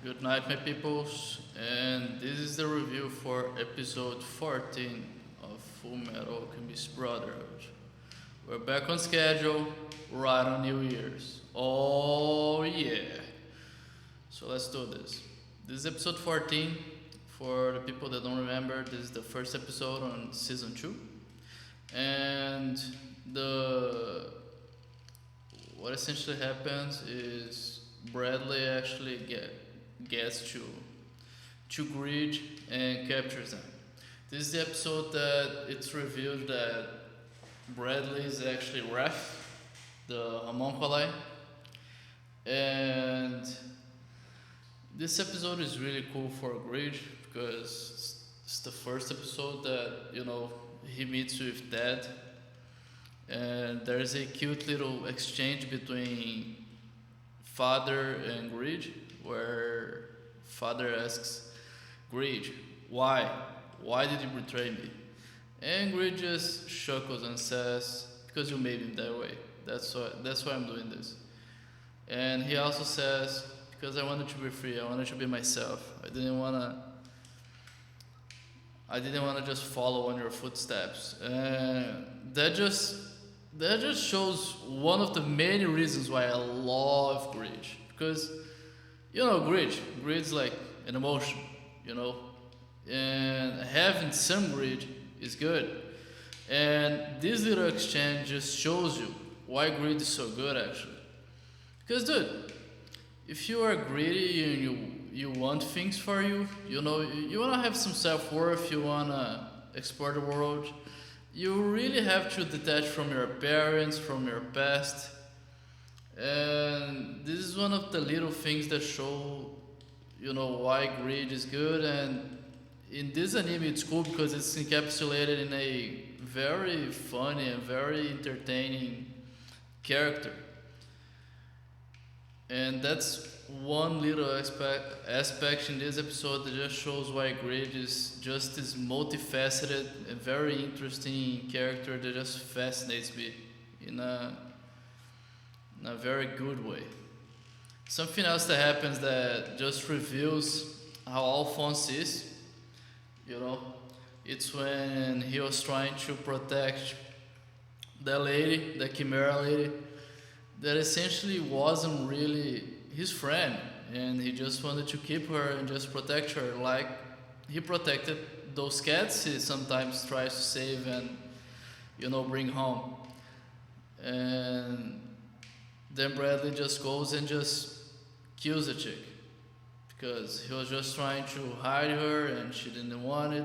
Good night, my peoples, and this is the review for episode 14 of Full Metal Alchemist Brotherhood. We're back on schedule, right on New Year's. Oh, yeah! So let's do this. This is episode 14. For the people that don't remember, this is the first episode on season 2. And the what essentially happens is Bradley actually gets to Grid and captures them. This is the episode that it's revealed that Bradley is actually Ref, the homunculi, and this episode is really cool for Grid because it's the first episode that he meets with Dad, and there's a cute little exchange between Father and Grid where Father asks Grid, why? Why did you betray me? And Grid just chuckles and says, because you made him that way. That's why I'm doing this. And he also says, because I wanted to be free, I wanted to be myself. I didn't wanna just follow on your footsteps. And that just shows one of the many reasons why I love Grid. Because, Grid's like an emotion, and having some Grid is good. And this little exchange just shows you why Grid is so good, actually. Because, dude, if you are greedy and you want things for you, you want to have some self-worth, you want to explore the world, you really have to detach from your parents, from your past. And this is one of the little things that show, why Grid is good. And in this anime, it's cool because it's encapsulated in a very funny and very entertaining character. And that's one little aspect in this episode that just shows why Grid is just this multifaceted and very interesting character that just fascinates me in a very good way. Something else that happens that just reveals how Alphonse is, it's when he was trying to protect that lady, the Chimera lady, that essentially wasn't really his friend, and he just wanted to keep her and just protect her like he protected those cats he sometimes tries to save and bring home. And then Bradley just goes and just kills the chick because he was just trying to hide her and she didn't want it.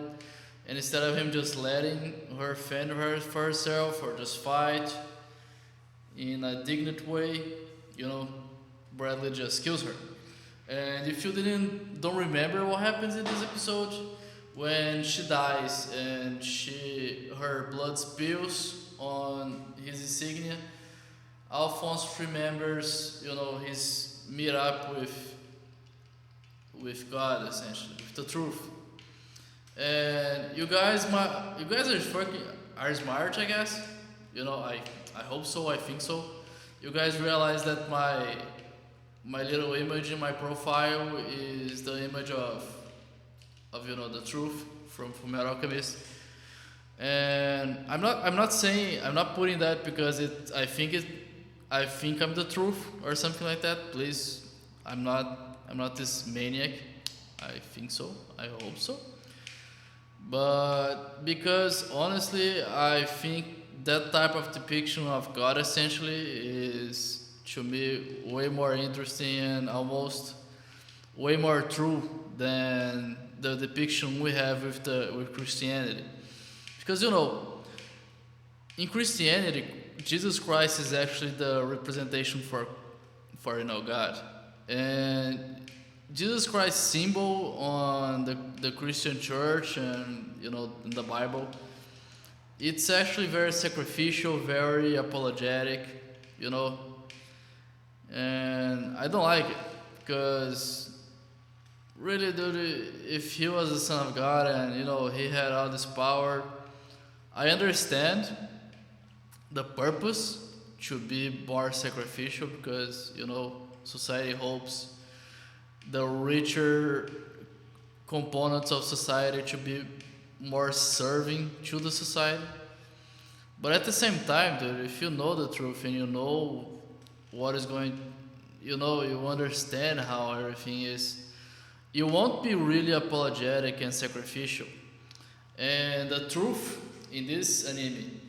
And instead of him just letting her fend her for herself or just fight in a dignified way, Bradley just kills her. And if you don't remember what happens in this episode, when she dies and her blood spills on his insignia, Alphonse remembers, his meet up with God, essentially, with the truth. And you guys are smart, I guess. I hope so. I think so. You guys realize that my little image in my profile is the image of the truth from Fullmetal Alchemist. And I'm not putting that because I think I'm the truth or something like that. Please, I'm not this maniac. I think so. I hope so. But because honestly, I think that type of depiction of God essentially is, to me, way more interesting and almost way more true than the depiction we have with Christianity. Because in Christianity, Jesus Christ is actually the representation for God. And Jesus Christ's symbol on the Christian church and in the Bible, it's actually very sacrificial, very apologetic, and I don't like it because really, dude, if he was the son of God and he had all this power, I understand the purpose should be more sacrificial because society hopes the richer components of society to be more serving to the society. But at the same time, dude, if you know the truth and you know what is going, you understand how everything is, you won't be really apologetic and sacrificial. And the truth in this anime,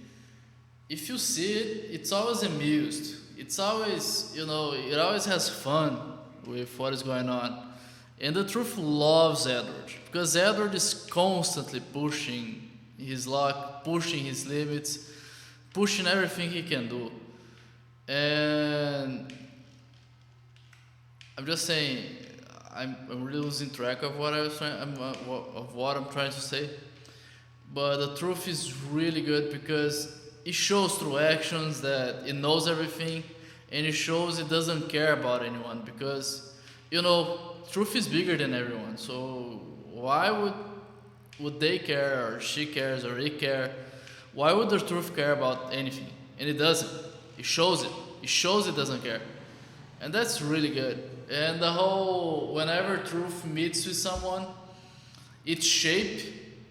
if you see it, it's always amused. It's always, it always has fun with what is going on. And the truth loves Edward because Edward is constantly pushing his luck, pushing his limits, pushing everything he can do. And I'm just saying, I'm really losing track of what I was trying, of what I'm trying to say. But the truth is really good because it shows through actions that it knows everything, and it shows it doesn't care about anyone because, truth is bigger than everyone. So why would they care, or she cares, or he care? Why would the truth care about anything? And it doesn't. It shows it. It shows it doesn't care. And that's really good. And the whole, whenever truth meets with someone, its shape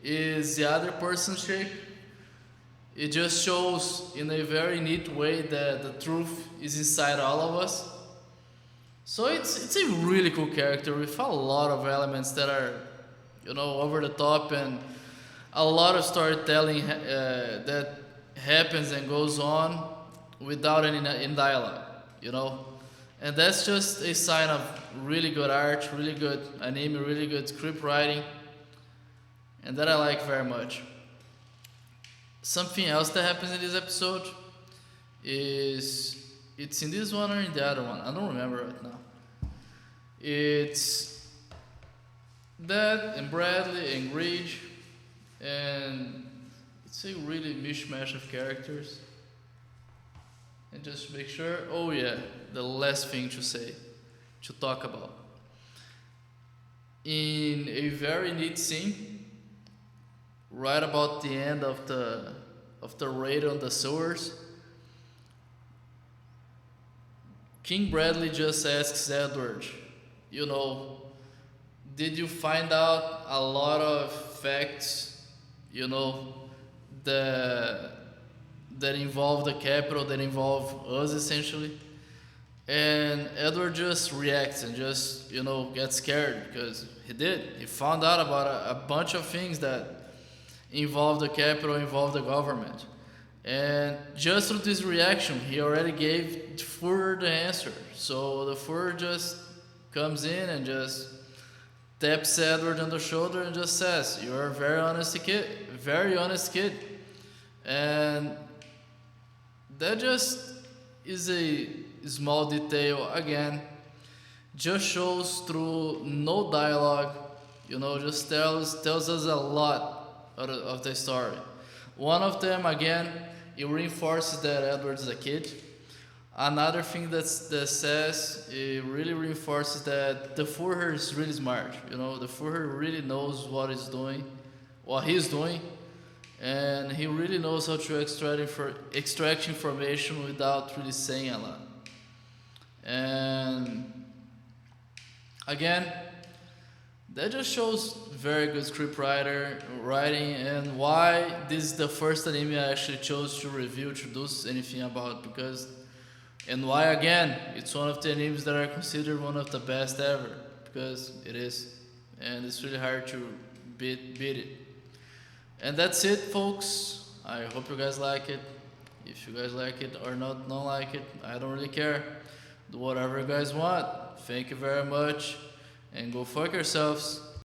is the other person's shape. It just shows in a very neat way that the truth is inside all of us. So it's a really cool character with a lot of elements that are, over the top, and a lot of storytelling that happens and goes on without any in dialogue, and that's just a sign of really good art, really good anime, really good script writing, and that I like very much. Something else that happens in this episode is, it's in this one or in the other one, I don't remember right now. It's that and Bradley and Gage, and it's a really mishmash of characters. And just make sure, oh yeah, the last thing to talk about. In a very neat scene, right about the end of the raid on the sewers, King Bradley just asks Edward, did you find out a lot of facts, that involve the capital, that involve us essentially? And Edward just reacts and just, gets scared because he did. He found out about a bunch of things that involve the capital, involve the government. And just through this reaction, he already gave Führer the answer. So the Führer just comes in and just taps Edward on the shoulder and just says, "You're a very honest kid," and that just is a small detail. Again, just shows through no dialogue, just tells us a lot of the story. One of them, again, it reinforces that Edward is a kid. Another thing that says, it really reinforces that the Führer is really smart. The Führer really knows what he's doing, and he really knows how to extract information without really saying a lot. And again, that just shows very good script writing, and why this is the first anime I actually chose to review, introduce anything about, and why again it's one of the animes that are considered one of the best ever, because it is, and it's really hard to beat it. And that's it, folks. I hope you guys like it. If you guys like it or not like it, I don't really care. Do whatever you guys want. Thank you very much, and go fuck yourselves.